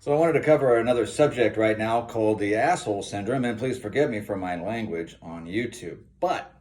So I wanted to cover another subject right now called the asshole syndrome, and please forgive me for my language on YouTube. But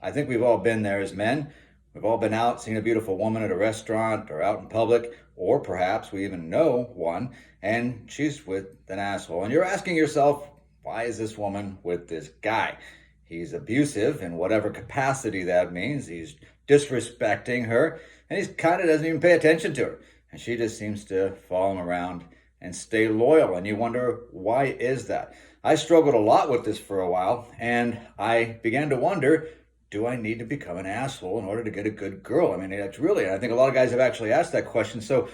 I think we've all been there as men. We've all been out, seen a beautiful woman at a restaurant or out in public, or perhaps we even know one, and she's with an asshole. And you're asking yourself, why is this woman with this guy? He's abusive in whatever capacity that means. He's disrespecting her, and he kind of doesn't even pay attention to her. And she just seems to follow him around and stay loyal. And you wonder, why is that? I struggled a lot with this for a while, and I began to wonder, do I need to become an asshole in order to get a good girl? I mean, that's really, I think a lot of guys have actually asked that question. So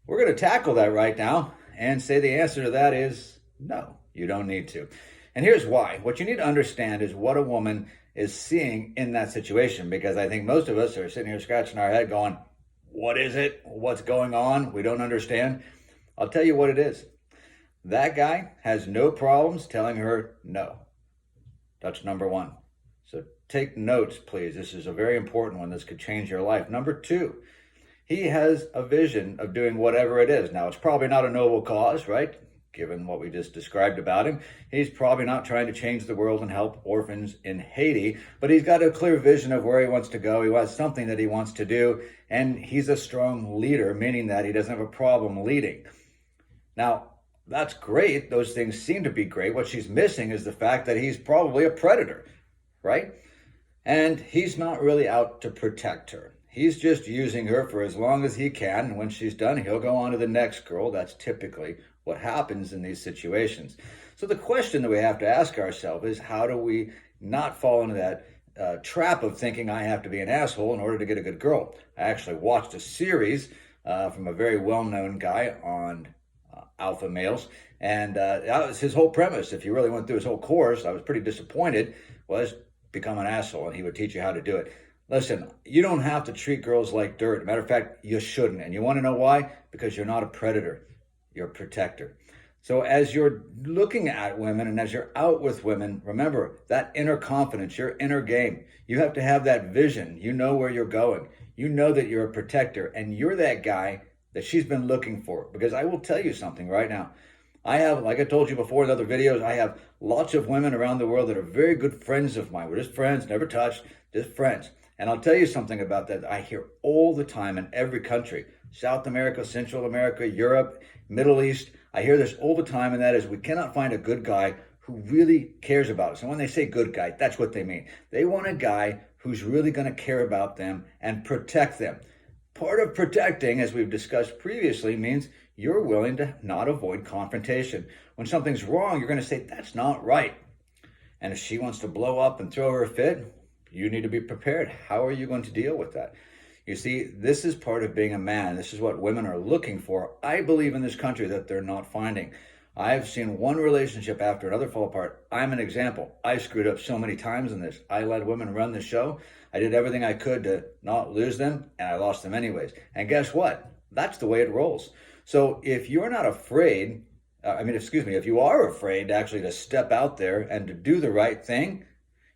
we're going to tackle that right now and say the answer to that is no, you don't need to. And here's why. What you need to understand is what a woman is seeing in that situation, because I think most of us are sitting here scratching our head going, what is it? What's going on? We don't understand. I'll tell you what it is. That guy has no problems telling her no. That's number one. So take notes, please. This is a very important one. This could change your life. Number two, he has a vision of doing whatever it is. Now, it's probably not a noble cause, right? Given what we just described about him, he's probably not trying to change the world and help orphans in Haiti, but he's got a clear vision of where he wants to go. He has something that he wants to do, and he's a strong leader, meaning that he doesn't have a problem leading. Now, that's great. Those things seem to be great. What she's missing is the fact that he's probably a predator, right? And he's not really out to protect her. He's just using her for as long as he can. And when she's done, he'll go on to the next girl. That's typically what happens in these situations. So the question that we have to ask ourselves is, how do we not fall into that trap of thinking I have to be an asshole in order to get a good girl? I actually watched a series from a very well-known guy on alpha males, and that was his whole premise. If you really went through his whole course, I was pretty disappointed, was become an asshole, and he would teach you how to do it. Listen, you don't have to treat girls like dirt. Matter of fact, you shouldn't. And you want to know why? Because you're not a predator. You're a protector. So as you're looking at women and as you're out with women, remember that inner confidence, your inner game. You have to have that vision. You know where you're going. You know that you're a protector, and you're that guy that she's been looking for. Because I will tell you something right now. I have, like I told you before in other videos, I have lots of women around the world that are very good friends of mine. We're just friends, never touched, just friends. And I'll tell you something about that I hear all the time in every country. South America, Central America, Europe, Middle East. I hear this all the time, and that is, we cannot find a good guy who really cares about us. And when they say good guy, that's what they mean. They want a guy who's really going to care about them and protect them. Part of protecting, as we've discussed previously, means you're willing to not avoid confrontation. When something's wrong, you're going to say, that's not right. And if she wants to blow up and throw her a fit, you need to be prepared. How are you going to deal with that? You see, this is part of being a man. This is what women are looking for. I believe in this country that they're not finding. I've seen one relationship after another fall apart. I'm an example. I screwed up so many times in this. I let women run the show. I did everything I could to not lose them, and I lost them anyways. And guess what? That's the way it rolls. So if you're not afraid, if you are afraid actually to step out there and to do the right thing,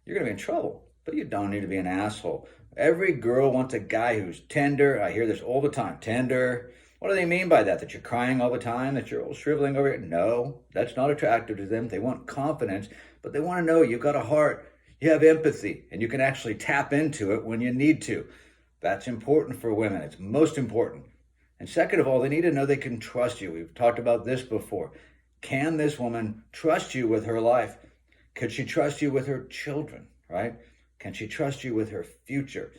you're going to be in trouble. But you don't need to be an asshole. Every girl wants a guy who's tender. I hear this all the time. Tender. What do they mean by that? That you're crying all the time? That you're all shriveling over it? No, that's not attractive to them. They want confidence, but they want to know you've got a heart. You have empathy, and you can actually tap into it when you need to. That's important for women. It's most important. And second of all, they need to know they can trust you. We've talked about this before. Can this woman trust you with her life? Could she trust you with her children, right? Can she trust you with her future?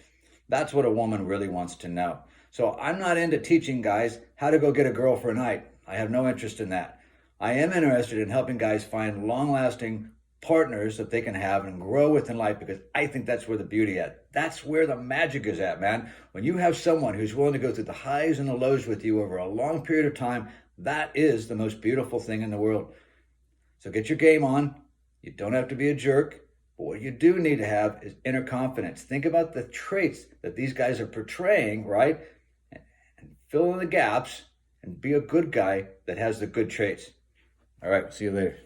That's what a woman really wants to know. So I'm not into teaching guys how to go get a girl for a night. I have no interest in that. I am interested in helping guys find long-lasting partners that they can have and grow with in life, because I think that's where the beauty at. That's where the magic is at, man. When you have someone who's willing to go through the highs and the lows with you over a long period of time, that is the most beautiful thing in the world. So get your game on. You don't have to be a jerk. But what you do need to have is inner confidence. Think about the traits that these guys are portraying, right? And fill in the gaps and be a good guy that has the good traits. All right, see you later.